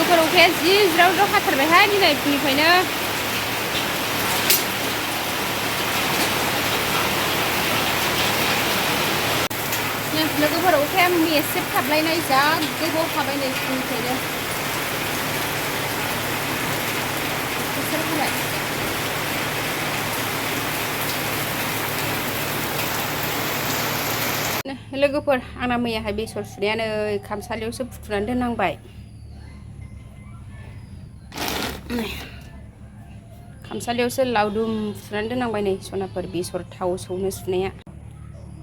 लोगोफोर अखाया जि ज्राव ज्राव हाथारबायहाय दिनै फुंनिफ्रायनो लोगोफोर अखाया मेसेब थाबलायनाय जा गोबाव थाबाय नै फुंनिफ्रायनो बोथोर फैबाय लोगोफोर आंना मैयाहाय बेसर सुनाया नै खामसालियावसो फुथुनानै दोननांबाय खामसालियावसो लावदुम फुथुनानै दोननांबाय नै सनाफोर बेसर थाव सौनो सुनाया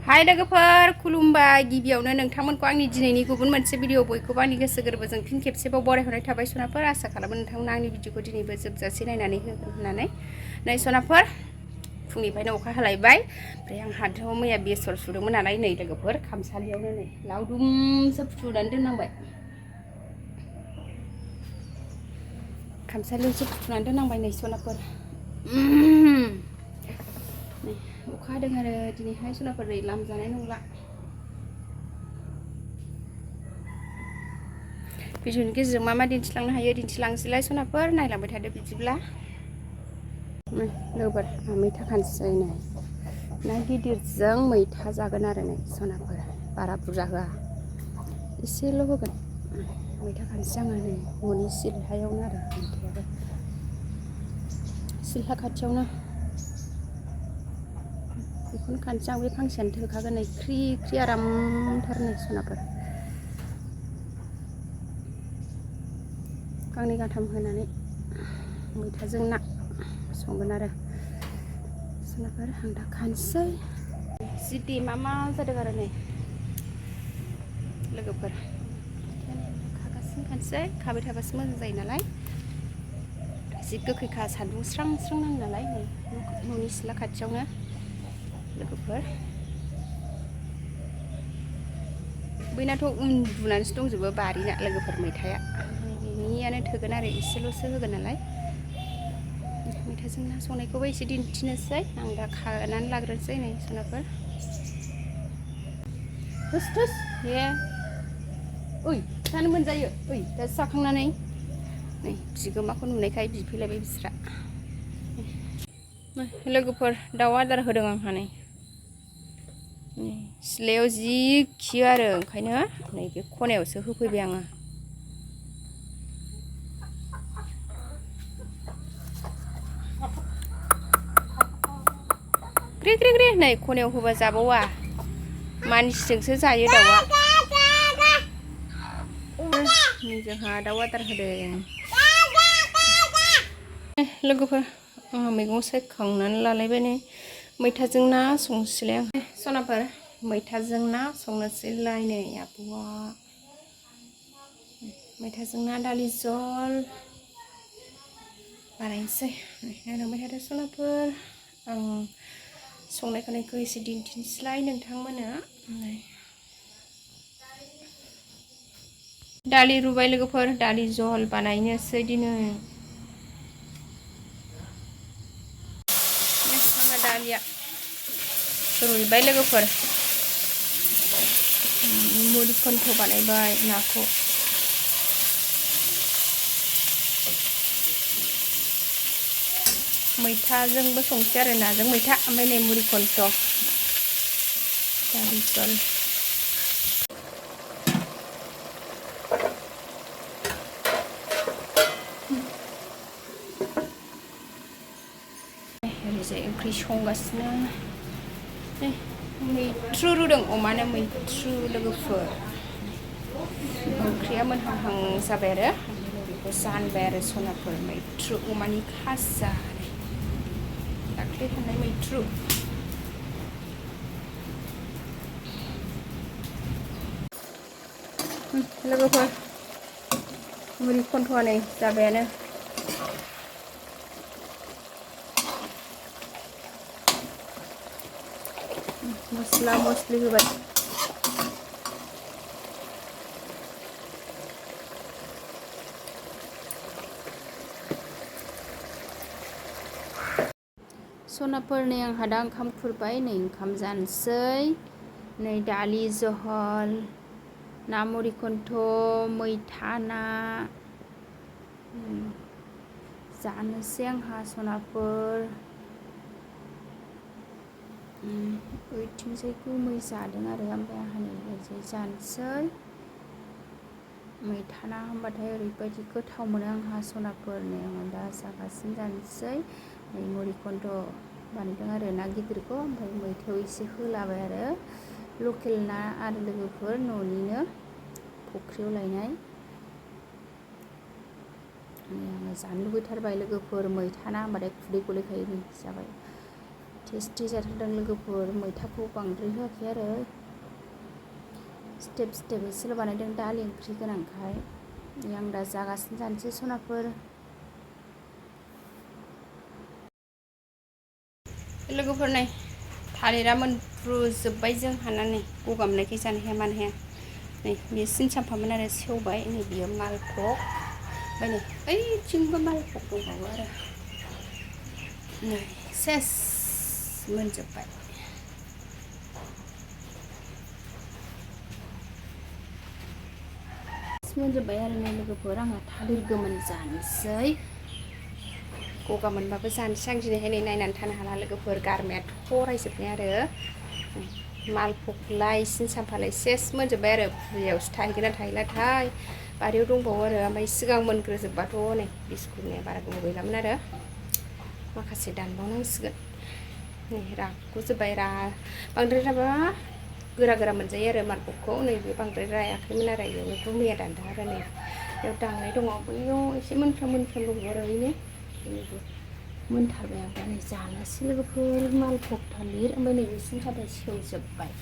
हाय लोगोफोर खुलुमबाय गिबियावनो नोंथांमोनखौ आंनि दिनैनि गुबुन मोनसे भिडिअ बयखौबो आंनि गोसो गोरबोजों फिन खेबसेबाव बरायहरनाय थाबाय सनाफोर आसा खालामो नोंथांमोना आंनि भिडिअखौ दिनैबो जोबजासे नायनानै होगोन होननानै नै सनाफोर फुंनिफ्रायनो अखा हालायबाय ओमफ्राय आं हाथायाव मैया बेसर सुदोंमोन नालाय नै लोगोफोर खामसालियावनो नै लावदुमसो फुथुनानै दोननांबाय खामसालियावसो फुथुनानै दोननांबाय नै सनाफोर अखा हादों आरो दिनैहाय सनाफोर नै लामजानाय नंला भिडिअनि गेजेरजों मा मा दिन्थिलांनो हायो दिन्थिलांसैलाय सनाफोर नायलांबाय थादो बिदिब्ला लोगोफोर मैथा खानसै नै ना गिदिरजों मैथा जागोन आरो नै सनाफोर बारा बुरजा होआ एसेल' होगोन मैथा खानसै आङो नै न'नि सिलहायावनो आरो मैथायाबो सिलहा खाथियावनो बेखौनो खानसै आं बे फांसेयानो थोखागोन नै ख्रि ख्रि आरामथार नै सनाफोर गांनै गांथाम होनानै मैथाजों ना संगोन आरो सनाफोर आं दा खानसै जिदि मा जादों आरो नै लोगोफोर खागासिनो खानसै खाबाय थाबासो मोजां जायो नालाय जि गोखैखा सान्दुं स्रां स्रां नाङो नालाय नै न'नि सिथ्ला खाथियावनो लोगोफोर बैनाथ' उन्दुनानैसो दंजोबो बारिना लोगोफोर मैथाया बेनियानो थोगोन आरो एसेल'सो होगोन नालाय मैथाजों ना संनायखौबो एसे दिन्थिनोसै आं दा खानानै लाग्रोनोसै नै सनाफोर थोस थोस हे ओइ जानो मोनजायो ओइ दासो जाखांनानै नै बिगोमाखौ नुनायखाय बिफैलायबाय बिस्रा लोगोफोर दाउ आदार होदों आंहा नै सिथ्लायाव जि खियो आरो ओंखायनो नैबे खनायावसो होफैबाय आङो ग्रि ग्रि ग्रि नै खनायाव होबा जाबावा मानसिजोंसो जायो दाउआ जोंहा दाउ आदार होदों लोगोफोर आंहा मैगं सायखांनानै लालायबाय नै मैथाजों ना संसैलाय आं सनाफोर मैथाजों ना संनोसैलाय नै आब'आ मैथाजों ना दालि जल बानायनोसै नायलांबाय थादो सनाफोर आं संनाय खावनायखौ एसे दिन्थिनोसैलाय नोंथांमोनो दालि रुबाय लोगोफोर दालि जहल बानायनोसै दिनै आंना दालिया रुइबाय लोगोफोर मुरि खन्थ बानायबाय नाखौ मैथाजोंबो संसै आरो नाजों मैथा ओमफ्राय नै मुरि खन्थ दालि जल ओरैजाय ओंख्रि संगासिनो मैथ्रु रुदों अमानो मैथ्रु लोगोफोर ओंख्रिया मोनहांहां जाबाय आरो बेखौ जानबाय आरो सनाफोर मैथ्रु अमानि खाजा दाख्लै थानाय मैथ्रु लोगोफोर मुरि खन्थ'आ नै जाबायानो मस्ला मस्लि होबाय सनाफोर नै आंहा दा ओंखाम खुरबाय नै ओंखाम जानोसै नै दालि जहल ना मुरि खन्थ मैथा ना जानोसै आंहा सनाफोर। ओइथिंजाय गोमै जादों आरो ओमफ्राय आंहा नैबेजाय जानोसै। मैथा ना होनबाथाय ओरैबायदि गोथाव मोनो आंहा सनाफोर। नै आङो दा जागासिनो जानोसै। नै मुरिखन्थ बानायदों आरो ना गिदिरखौ, ओमफ्राय मैथायाव एसे होलाबाय आरो लकेल ना आरो लोगोफोर न'निनो फुख्रियाव लायनाय। आङो जानो लुबैथारबाय लोगोफोर, मैथा ना होनबाथाय खुदै गलायखायो। नै जाबाय, टेस्टि जाथारदों लोगोफोर। मैथाखौ बांद्राय होआखै आरो स्टेप स्टेप एसेल' बानायदों, दालि ओंख्रि गोनांखाय। आं दा जागासिनो जानोसै सनाफोर। लोगोफोर नै थालिरा मोनफ्रुजोब्बाय जोंहाना। नै गगा मोननायखाय जानो हाया मानो हाया। नै बेयो सिनसाम्फामोन आरो सेवबाय। नै बियो मालभग, ओमफ्राय नै ओइथिंबो मालभग दंबावो आरो नै सेस मोनजोब्बाय। मोनजोब्बाय आरो नै लोगोफोर, आङो थालिर गोमोन जानोसै। गगा मोनबाबो जानोसै आं दिनैहाय। नै नायनानै थानो हाला लोगोफोर, गारमाया थरायजोबनाय आरो मालभगलाय सिनसाम्फालाय सेस मोनजोब्बाय आरो। बुरैयावसो थाहैगोन ना थाहैलाथाय। बारियाव दंबावो आरो, ओमफ्राय सिगां मोनग्रोजोबबाथ' नै बिस्कुटनिया बारा गोबाव गैलामोन आरो माखासे दानबावनांसिगोन। नै राग'जोब्बाय, बांद्राय राबा गोरा गोरा मोनजायो आरो मालभगखौ। नैबे बांद्राय रायाखैमोन आरो, इयावनो मैया दानदों आरो नै बेयाव दांनाय दङ। बैयाव एसे मोनफ्राम मोनफ्राम दङ आरो ओरैनो बेनोबो मोनथारबाय। ओमफ्राय नै जानोसै लोगोफोर मालभग थालिर, ओमफ्राय नैबे सिनसाम्फाया सेवजोब्बाय।